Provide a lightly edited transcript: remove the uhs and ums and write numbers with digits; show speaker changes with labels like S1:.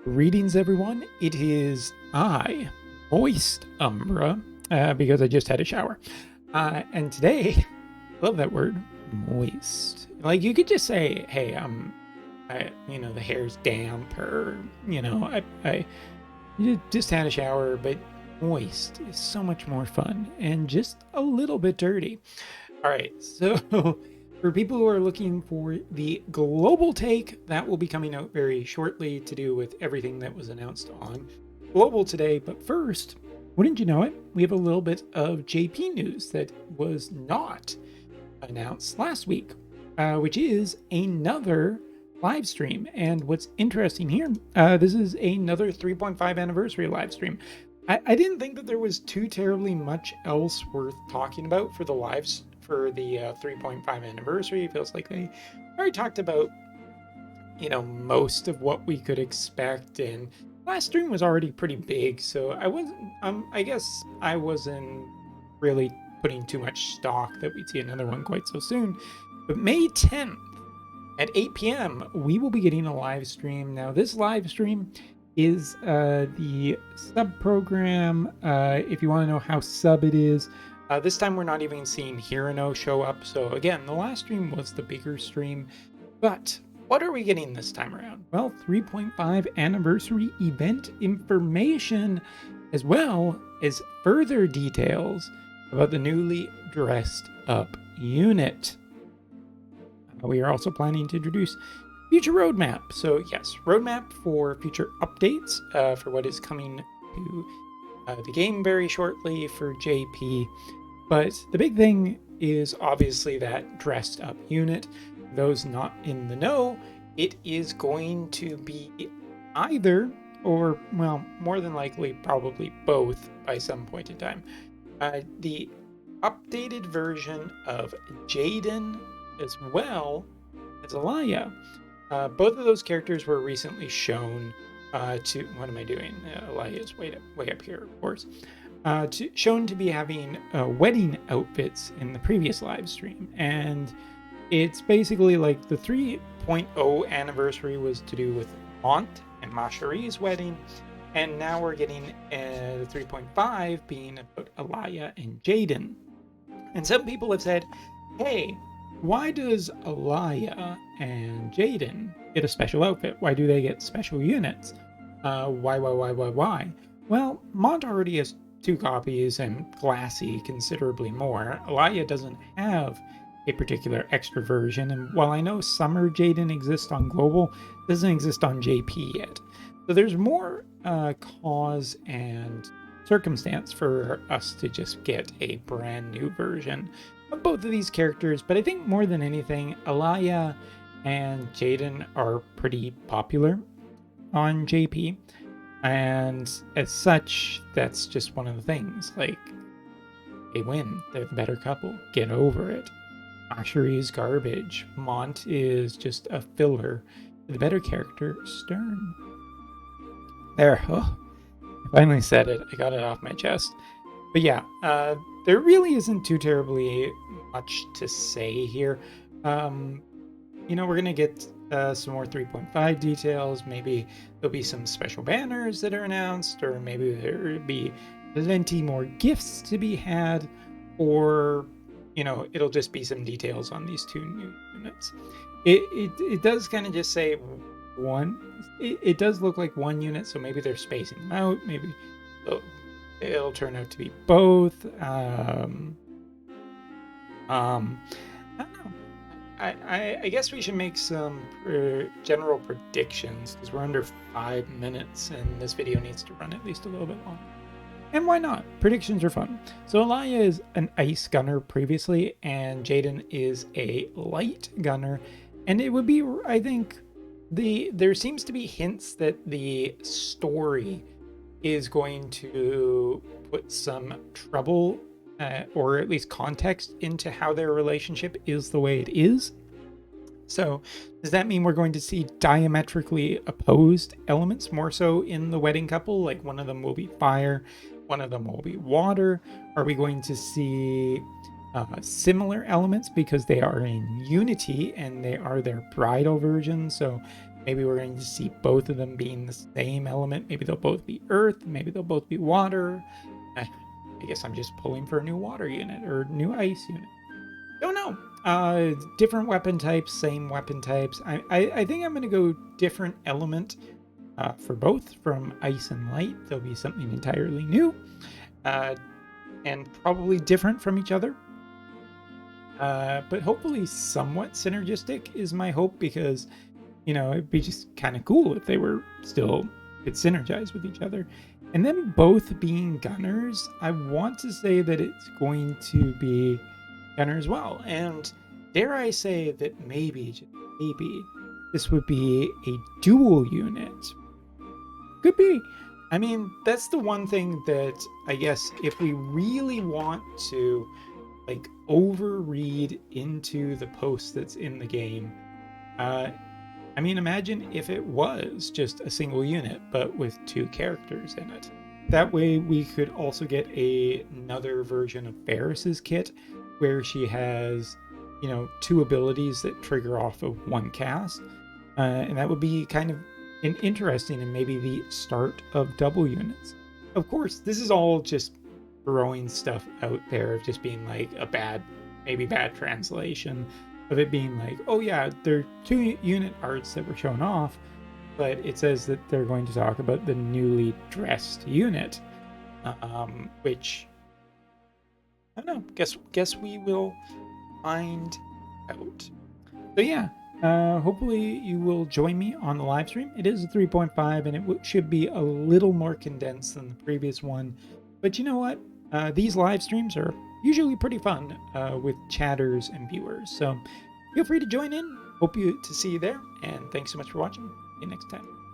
S1: Greetings, everyone. It is I, Moist Umbra, because I just had a shower. And today, love that word, moist. Like you could just say, "Hey, the hair's damp," or I just had a shower. But moist is so much more fun and just a little bit dirty. All right, so for people who are looking for the global take, that will be coming out very shortly to do with everything that was announced on Global today. But first, wouldn't you know it, we have a little bit of JP news that was not announced last week, which is another live stream. And what's interesting here, this is another 3.5 anniversary live stream. I didn't think that there was too terribly much else worth talking about for the lives for the 3.5 anniversary. It feels like they already talked about, most of what we could expect, and last stream was already pretty big, so I guess I wasn't really putting too much stock that we'd see another one quite so soon. But May 10th at 8 p.m. we will be getting a live stream. Now this live stream is the sub program. If you want to know how sub it is, this time we're not even seeing Hirano show up. So again, the last stream was the bigger stream. But what are we getting this time around? Well, 3.5 anniversary event information, as well as further details about the newly dressed up unit. We are also planning to introduce future roadmap. So yes, roadmap for future updates for what is coming to the game very shortly for JP. But the big thing is obviously that dressed up unit. Those not in the know, it is going to be either, or well, more than likely probably both by some point in time. The updated version of Jaden as well as Alaya. Both of those characters were recently shown to, what am I doing? Alaya is way up here, of course. Shown to be having wedding outfits in the previous live stream. And it's basically like the 3.0 anniversary was to do with Mont and Mashari's wedding. And now we're getting the 3.5 being about Alaya and Jaden. And some people have said, hey, why does Alaya and Jaden get a special outfit? Why do they get special units? Why? Well, Mont already has 2 copies and Glassy considerably more. Alaya doesn't have a particular extra version, and while I know Summer Jaden exists on Global, it doesn't exist on JP yet. So there's more cause and circumstance for us to just get a brand new version of both of these characters. But I think more than anything, Alaya and Jaden are pretty popular on JP, and as such, that's just one of the things. Like, they win, they're the better couple, get over it. Asheri is garbage, Mont is just a filler. The better character, Stern. There, I finally said it, I got it off my chest. But yeah, there really isn't too terribly much to say here. We're gonna get some more 3.5 details. Maybe there'll be some special banners that are announced, or maybe there'll be plenty more gifts to be had, or it'll just be some details on these 2 new units. It does kind of just say one. It does look like 1 unit, so maybe they're spacing them out. Maybe it'll turn out to be both. I don't know. I guess we should make some general predictions, because we're under 5 minutes and this video needs to run at least a little bit longer. And why not? Predictions are fun. So Alaya is an ice gunner previously, and Jaden is a light gunner. And it would be, I think, there seems to be hints that the story is going to put some trouble or at least context into how their relationship is the way it is. So does that mean we're going to see diametrically opposed elements more so in the wedding couple? Like one of them will be fire, one of them will be water. Are we going to see similar elements because they are in unity and they are their bridal version? So Maybe we're going to see both of them being the same element. Maybe they'll both be earth. Maybe they'll both be water. I guess I'm just pulling for a new water unit or new ice unit. Don't know. Different weapon types, same weapon types. I think I'm going to go different element for both, from ice and light. There'll be something entirely new and probably different from each other. But hopefully somewhat synergistic is my hope, because, you know, it'd be just kind of cool if they were still could synergize with each other. And then both being gunners, I want to say that it's going to be gunner as well. And dare I say that maybe, just maybe, this would be a dual unit. Could be. I mean, that's the one thing that I guess if we really want to like overread into the post that's in the game, I mean, imagine if it was just a single unit, but with 2 characters in it. That way we could also get another version of Ferris's kit where she has, you know, 2 abilities that trigger off of 1 cast. And that would be kind of interesting, and maybe the start of double units. Of course, this is all just throwing stuff out there of just being like a maybe bad translation of it being like, oh yeah, there are 2 unit arts that were shown off, but it says that they're going to talk about the newly dressed unit, which I don't know. Guess we will find out. So yeah, hopefully you will join me on the live stream. It is a 3.5, and it should be a little more condensed than the previous one. But you know what? These live streams are usually pretty fun with chatters and viewers. So feel free to join in. Hope to see you there. And thanks so much for watching. See you next time.